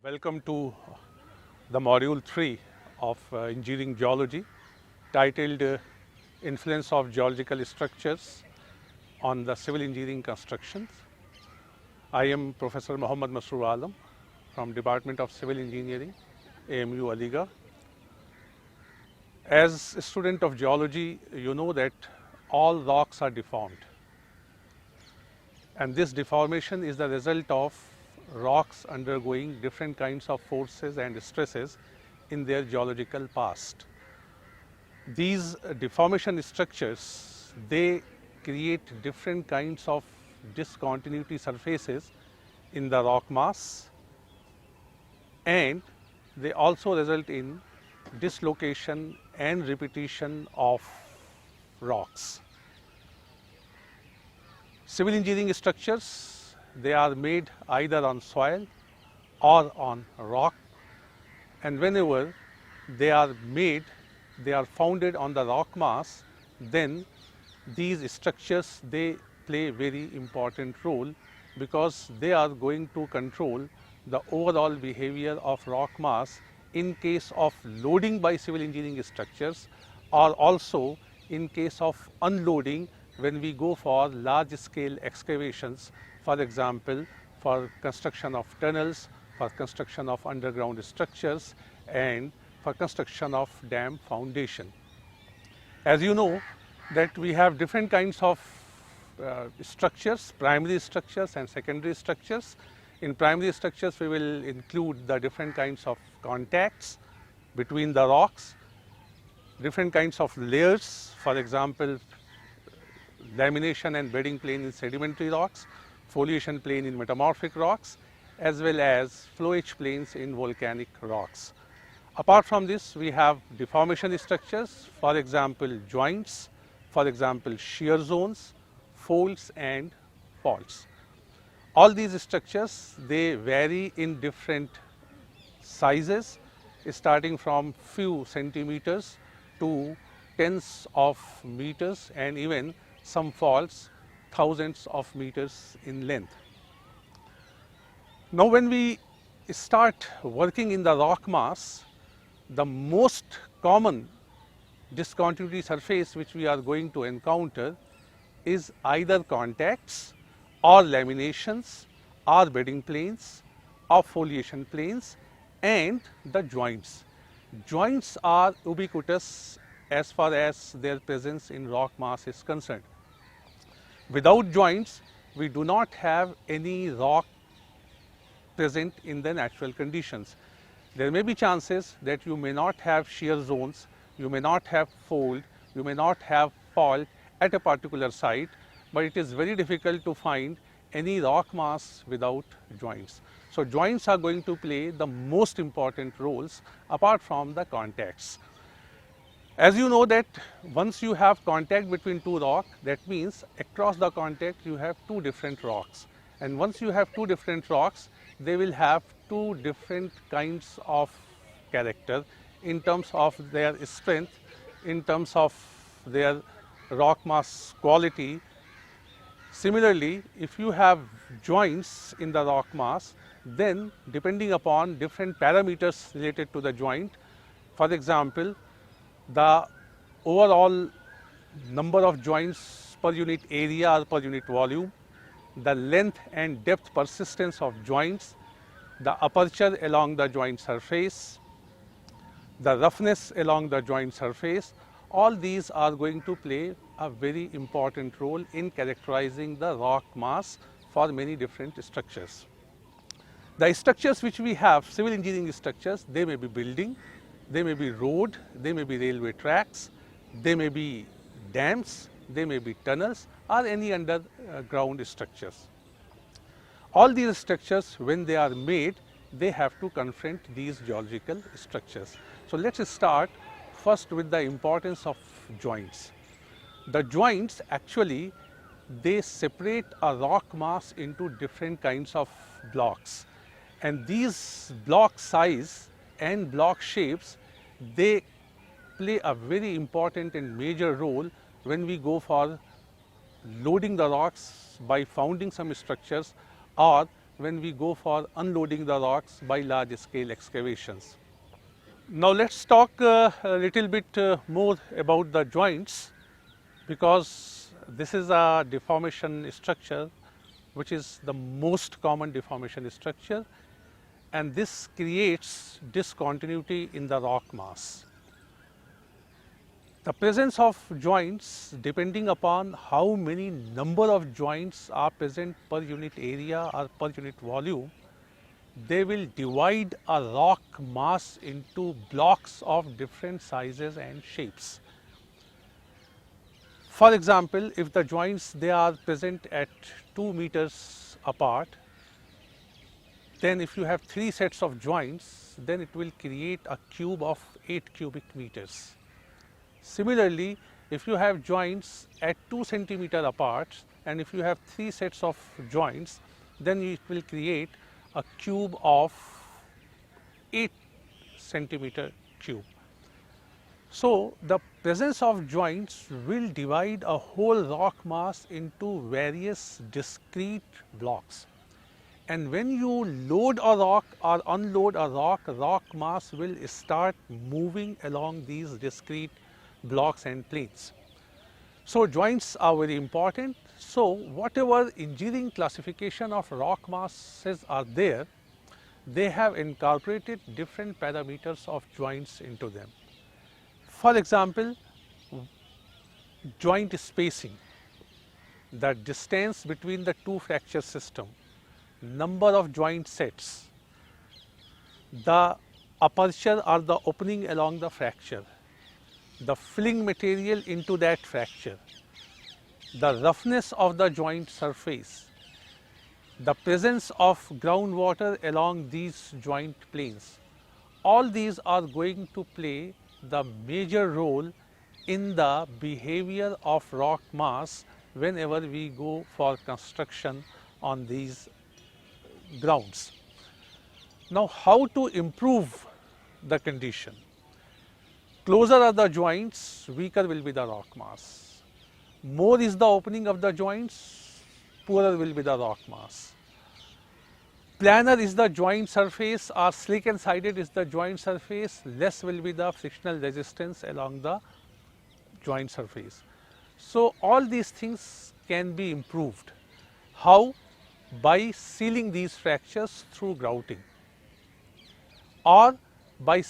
Welcome to the module 3 of engineering geology titled Influence of Geological Structures on the Civil Engineering Constructions. I am Professor Mohammad Masroor Alam from Department of Civil Engineering, AMU Aligarh. As a student of geology, you know that all rocks are deformed, and this deformation is the result of rocks undergoing different kinds of forces and stresses in their geological past. These deformation structures, they create different kinds of discontinuity surfaces in the rock mass, and they also result in dislocation and repetition of rocks. Civil engineering structures, they are made either on soil or on rock, and whenever they are made, they are founded on the rock mass, then these structures, they play very important role because they are going to control the overall behavior of rock mass in case of loading by civil engineering structures, or also in case of unloading when we go for large scale excavations, for example, for construction of tunnels, for construction of underground structures, and for construction of dam foundation. As you know that we have different kinds of structures, primary structures and secondary structures. In primary structures, we will include the different kinds of contacts between the rocks, different kinds of layers, for example, lamination and bedding plane in sedimentary rocks, foliation plane in metamorphic rocks, as well as flowage planes in volcanic rocks. Apart from this, we have deformation structures, for example, joints, for example, shear zones, folds and faults. All these structures, they vary in different sizes, starting from few centimeters to tens of meters, and even some faults thousands of meters in length. Now, when we start working in the rock mass, the most common discontinuity surface which we are going to encounter is either contacts or laminations or bedding planes or foliation planes and the joints. Joints are ubiquitous as far as their presence in rock mass is concerned. Without joints, we do not have any rock present in the natural conditions. There may be chances that you may not have shear zones, you may not have fold, you may not have fault at a particular site, but it is very difficult to find any rock mass without joints. So, joints are going to play the most important roles apart from the contacts. As you know that once you have contact between two rocks, that means across the contact you have two different rocks, and once you have two different rocks, they will have two different kinds of character in terms of their strength, in terms of their rock mass quality. Similarly, if you have joints in the rock mass, then depending upon different parameters related to the joint, for example, the overall number of joints per unit area or per unit volume, the length and depth persistence of joints, the aperture along the joint surface, the roughness along the joint surface, all these are going to play a very important role in characterizing the rock mass for many different structures. The structures which we have, civil engineering structures, they may be building, they may be road, they may be railway tracks, they may be dams, they may be tunnels or any underground structures. All these structures, when they are made, they have to confront these geological structures. So, let us start first with the importance of joints. The joints actually, they separate a rock mass into different kinds of blocks, and these block size and block shapes, they play a very important and major role when we go for loading the rocks by founding some structures, or when we go for unloading the rocks by large scale excavations. Now let us talk a little bit more about the joints, because this is a deformation structure which is the most common deformation structure, and this creates discontinuity in the rock mass. The presence of joints, depending upon how many number of joints are present per unit area or per unit volume, they will divide a rock mass into blocks of different sizes and shapes. For example, if the joints they are present at 2 meters apart, then if you have 3 sets of joints, then it will create a cube of 8 cubic meters. Similarly, if you have joints at 2 centimeter apart, and if you have 3 sets of joints, then it will create a cube of 8 centimeter cube. So the presence of joints will divide a whole rock mass into various discrete blocks. And when you load a rock or unload a rock mass will start moving along these discrete blocks and planes. So joints are very important. So whatever engineering classification of rock masses are there, they have incorporated different parameters of joints into them. For example, joint spacing, the distance between the two fracture system, number of joint sets, the aperture or the opening along the fracture, the filling material into that fracture, the roughness of the joint surface, the presence of groundwater along these joint planes. All these are going to play the major role in the behavior of rock mass whenever we go for construction on these grounds. Now, how to improve the condition? Closer are the joints, weaker will be the rock mass. More is the opening of the joints, poorer will be the rock mass. Planar is the joint surface or slick and sided is the joint surface, less will be the frictional resistance along the joint surface. So all these things can be improved. How? By sealing these fractures through grouting, or by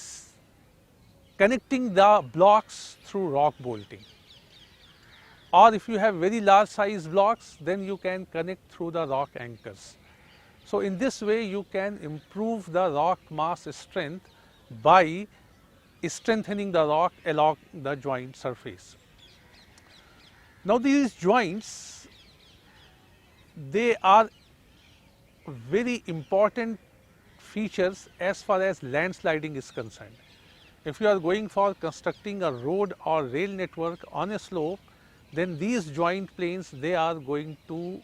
connecting the blocks through rock bolting, or if you have very large size blocks, then you can connect through the rock anchors. So in this way you can improve the rock mass strength by strengthening the rock along the joint surface. Now these joints, they are very important features as far as landsliding is concerned. If you are going for constructing a road or rail network on a slope, then these joint planes, they are going to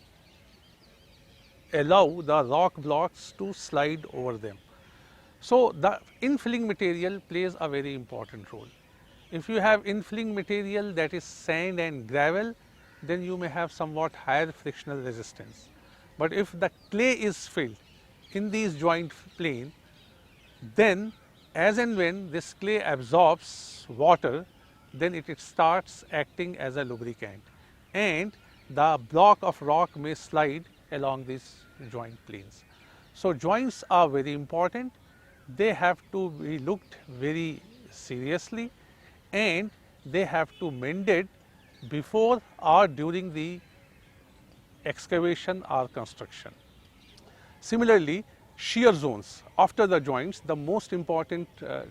allow the rock blocks to slide over them. So the infilling material plays a very important role. If you have infilling material that is sand and gravel, then you may have somewhat higher frictional resistance. But if the clay is filled in these joint plane, then as and when this clay absorbs water, then it starts acting as a lubricant, and the block of rock may slide along these joint planes. So joints are very important. They have to be looked very seriously, and they have to mended before or during the excavation or construction. Similarly, shear zones after the joints, the most important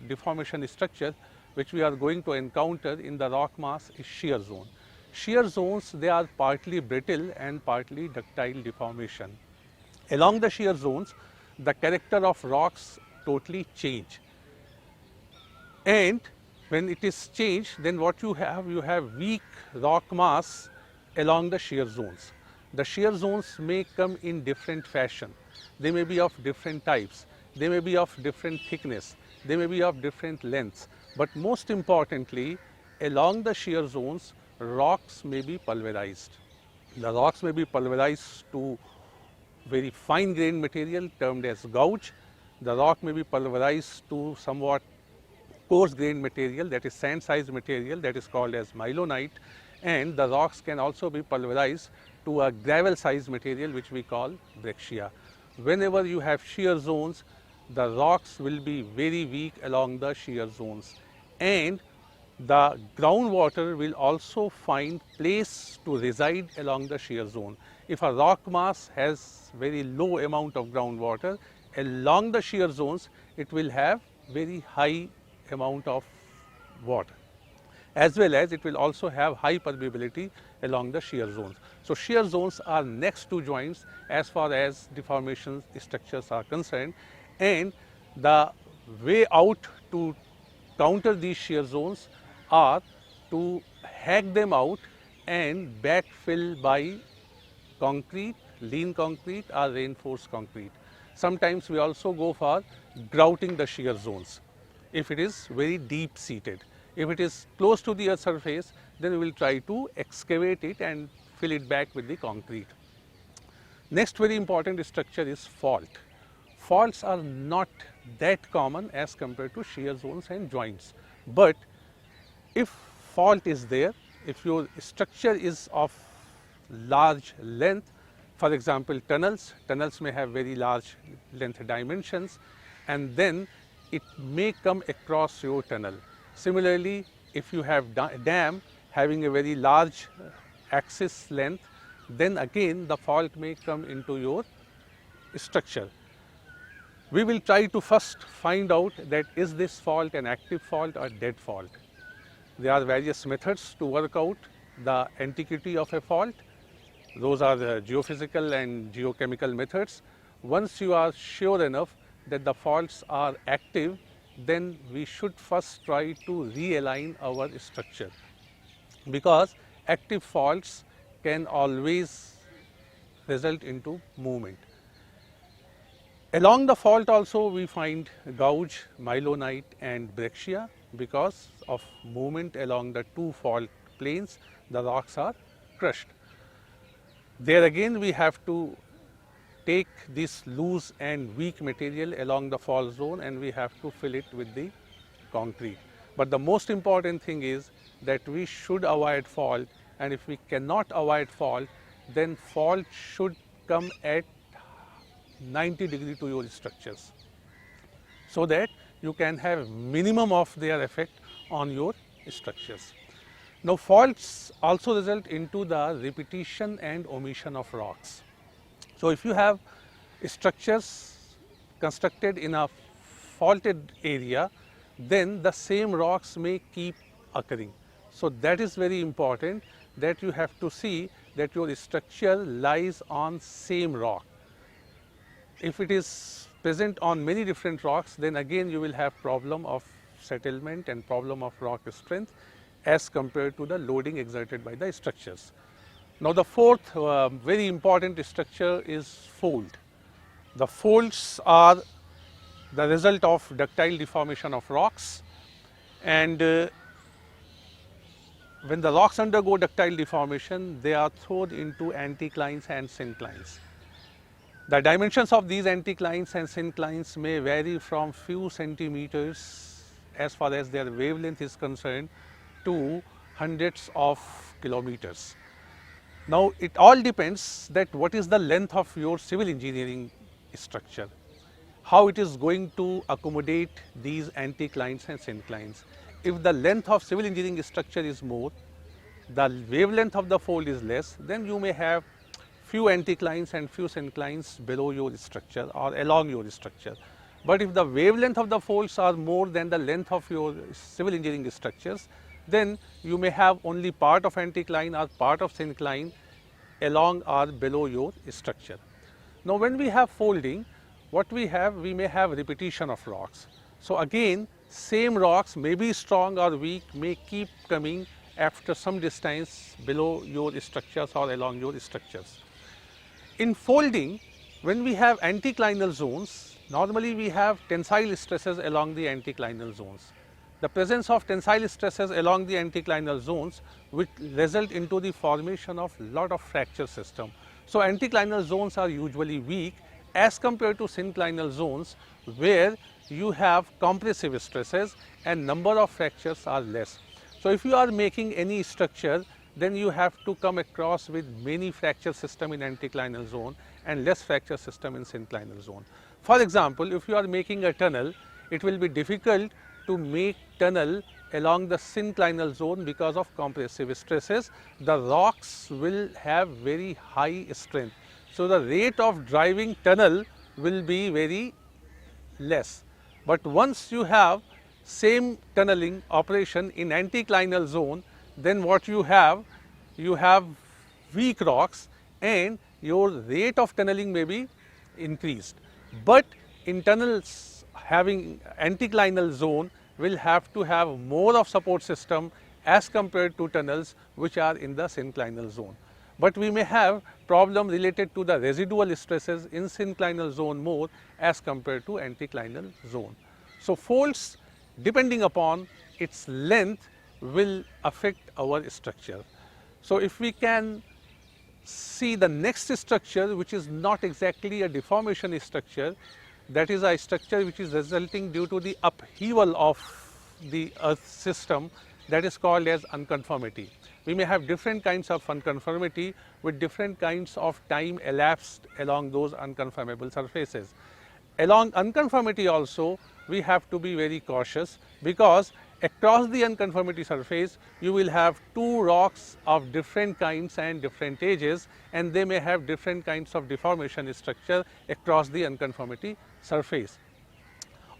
deformation structure which we are going to encounter in the rock mass is shear zone. Shear zones, they are partly brittle and partly ductile deformation. Along the shear zones, the character of rocks totally change, and when it is changed, then what you have weak rock mass along the shear zones. The shear zones may come in different fashion. They may be of different types, they may be of different thickness, they may be of different lengths, but most importantly, along the shear zones, rocks may be pulverized. The rocks may be pulverized to very fine grained material termed as gouge. The rock may be pulverized to somewhat coarse grained material, that is sand sized material, that is called as mylonite, and the rocks can also be pulverized to a gravel sized material which we call breccia. Whenever you have shear zones, the rocks will be very weak along the shear zones, and the groundwater will also find place to reside along the shear zone. If a rock mass has very low amount of groundwater, along the shear zones it will have very high amount of water, as well as it will also have high permeability along the shear zones. So, shear zones are next to joints as far as deformation structures are concerned, and the way out to counter these shear zones are to hack them out and backfill by concrete, lean concrete or reinforced concrete. Sometimes we also go for grouting the shear zones if it is very deep seated. If it is close to the earth surface, then we will try to excavate it and fill it back with the concrete. Next very important structure is fault. Faults are not that common as compared to shear zones and joints, but if fault is there, if your structure is of large length, for example tunnels may have very large length dimensions, and then it may come across your tunnel. Similarly, if you have dam having a very large axis length, then again the fault may come into your structure. We will try to first find out that is this fault an active fault or dead fault. There are various methods to work out the antiquity of a fault. Those are the geophysical and geochemical methods. Once you are sure enough that the faults are active, then we should first try to realign our structure, because active faults can always result into movement. Along the fault also we find gouge, mylonite and breccia. Because of movement along the two fault planes, the rocks are crushed. There again we have to take this loose and weak material along the fault zone and we have to fill it with the concrete. But the most important thing is that we should avoid fault, and if we cannot avoid fault, then fault should come at 90 degrees to your structures, so that you can have minimum of their effect on your structures. Now, faults also result into the repetition and omission of rocks. So, if you have structures constructed in a faulted area, then the same rocks may keep occurring. So, that is very important, that you have to see that your structure lies on same rock. If it is present on many different rocks, then again you will have problem of settlement and problem of rock strength as compared to the loading exerted by the structures. Now, the fourth very important structure is fold. The folds are the result of ductile deformation of rocks, and when the rocks undergo ductile deformation, they are thrown into anticlines and synclines. The dimensions of these anticlines and synclines may vary from few centimeters as far as their wavelength is concerned to hundreds of kilometers. Now, it all depends that what is the length of your civil engineering structure, how it is going to accommodate these anticlines and synclines. If the length of civil engineering structure is more, the wavelength of the fold is less, then you may have few anticlines and few synclines below your structure or along your structure. But if the wavelength of the folds are more than the length of your civil engineering structures, then you may have only part of anticline or part of syncline along or below your structure. Now, when we have folding, what we may have repetition of rocks. So, again same rocks may be strong or weak, may keep coming after some distance below your structures or along your structures. In folding, when we have anticlinal zones, normally we have tensile stresses along the anticlinal zones. The presence of tensile stresses along the anticlinal zones will result into the formation of lot of fracture system. So anticlinal zones are usually weak as compared to synclinal zones where you have compressive stresses and number of fractures are less. So if you are making any structure, then you have to come across with many fracture system in anticlinal zone and less fracture system in synclinal zone. For example, if you are making a tunnel, it will be difficult to make tunnel along the synclinal zone because of compressive stresses. The rocks will have very high strength. So the rate of driving tunnel will be very less. But once you have same tunneling operation in anticlinal zone, then what you have weak rocks and your rate of tunneling may be increased. But in tunnels having anticlinal zone will have to have more of support system as compared to tunnels which are in the synclinal zone. But we may have problem related to the residual stresses in synclinal zone more as compared to anticlinal zone. So faults depending upon its length will affect our structure. So if we can see the next structure which is not exactly a deformation structure, that is a structure which is resulting due to the upheaval of the earth system, that is called as unconformity. We may have different kinds of unconformity with different kinds of time elapsed along those unconformable surfaces. Along unconformity also we have to be very cautious, because across the unconformity surface you will have two rocks of different kinds and different ages, and they may have different kinds of deformation structure across the unconformity surface.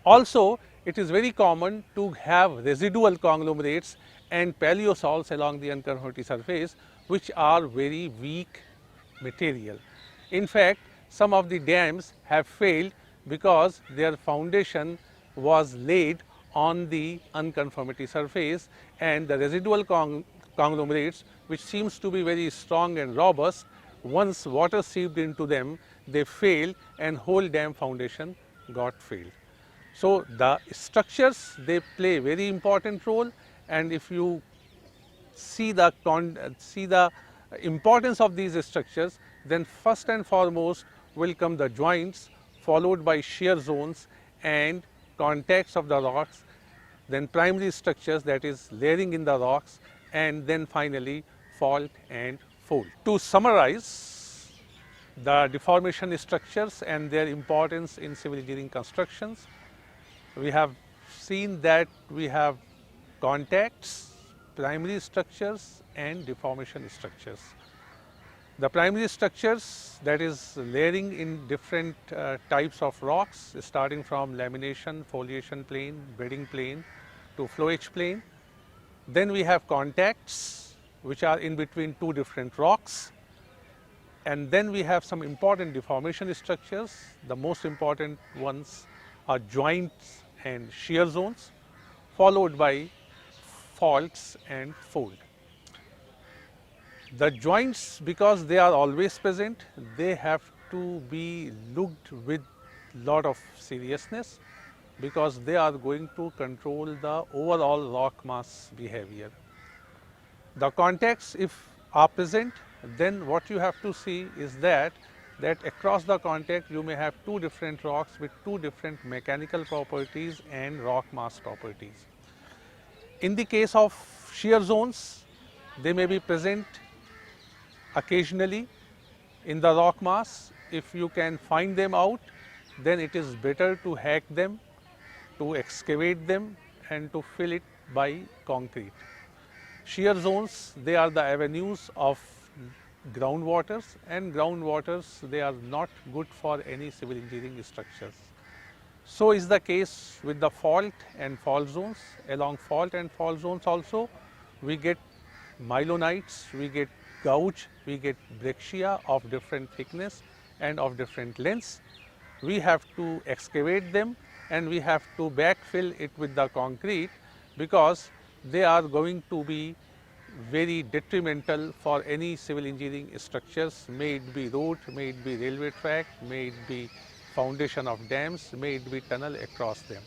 Also, it is very common to have residual conglomerates and paleosols along the unconformity surface which are very weak material. In fact, some of the dams have failed because their foundation was laid on the unconformity surface, and the residual conglomerates, which seems to be very strong and robust, once water seeped into them, they failed and whole dam foundation got failed. So the structures, they play very important role, and if you see the importance of these structures, then first and foremost will come the joints, followed by shear zones and contacts of the rocks, then primary structures, that is layering in the rocks, and then finally fault and fold. To summarize the deformation structures and their importance in civil engineering constructions, we have seen that we have contacts, primary structures and deformation structures. The primary structures, that is layering in different types of rocks, starting from lamination, foliation plane, bedding plane to flowage plane. Then we have contacts which are in between two different rocks, and then we have some important deformation structures. The most important ones are joints and shear zones, followed by faults and fold. The joints, because they are always present, they have to be looked with lot of seriousness, because they are going to control the overall rock mass behavior. The contacts, if are present, then what you have to see is that across the contact you may have two different rocks with two different mechanical properties and rock mass properties. In the case of shear zones, they may be present occasionally in the rock mass. If you can find them out, then it is better to hack them, to excavate them and to fill it by concrete. Shear zones, they are the avenues of groundwaters, and groundwaters, they are not good for any civil engineering structures. So is the case with the fault and fault zones. Along fault and fault zones also, we get myelonites, we get gouge, we get breccia of different thickness and of different lengths. We have to excavate them and we have to backfill it with the concrete, because they are going to be very detrimental for any civil engineering structures, may it be road, may it be railway track, may it be foundation of dams, may it be tunnel across them.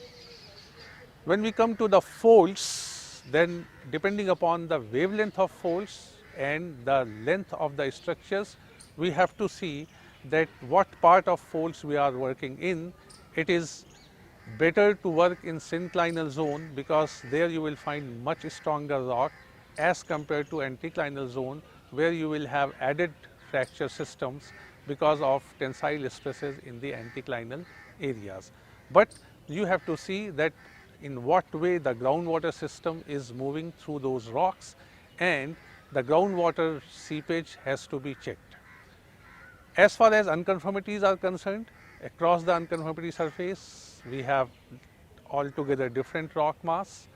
When we come to the faults, then depending upon the wavelength of faults and the length of the structures, we have to see that what part of faults we are working in. It is better to work in synclinal zone because there you will find much stronger rock as compared to anticlinal zone, where you will have added fracture systems because of tensile stresses in the anticlinal areas. But you have to see that in what way the groundwater system is moving through those rocks, and the groundwater seepage has to be checked. As far as unconformities are concerned, across the unconformity surface, we have altogether different rock mass,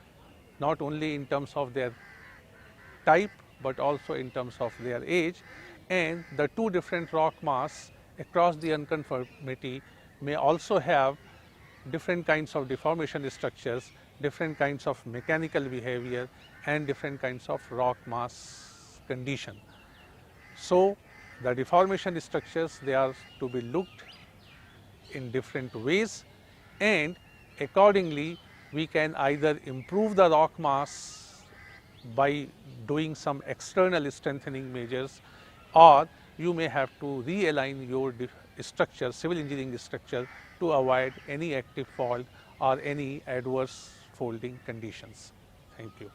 not only in terms of their type, but also in terms of their age, and the two different rock mass across the unconformity may also have different kinds of deformation structures, different kinds of mechanical behavior, and different kinds of rock mass condition. So, the deformation structures, they are to be looked in different ways, and accordingly we can either improve the rock mass by doing some external strengthening measures, or you may have to realign your structure, civil engineering structure, to avoid any active fault or any adverse folding conditions. Thank you.